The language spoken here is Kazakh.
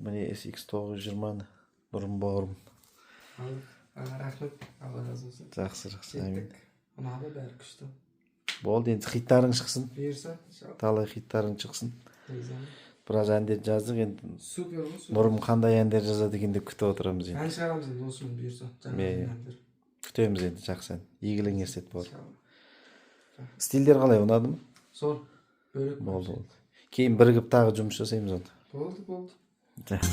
Mine SX920 Nurun Boğrum. Rahmet. Allah razı olsun. Жақсы, amin. Unadı bär күçtü. Болды, енді хиттарың шықсын. Buyursa inşallah. Талай хиттарың шықсын. Teyzem. Біраз әндер жаздық, енді Süper bu süper. Нұрым қандай әндер жазады екен деп күтіп отырамыз енді. Ben çıkaramız енді осымен buyursa. Күтеміз енді, жақсы ән. Игілігіңе сәт бауыр. İnşallah. Стильдер қалай, ұнады ма? Sor. Börek Болды, болды. Кейін бірігіп тағы жұмыс жасаймыз онда. Oldu. Жақсы.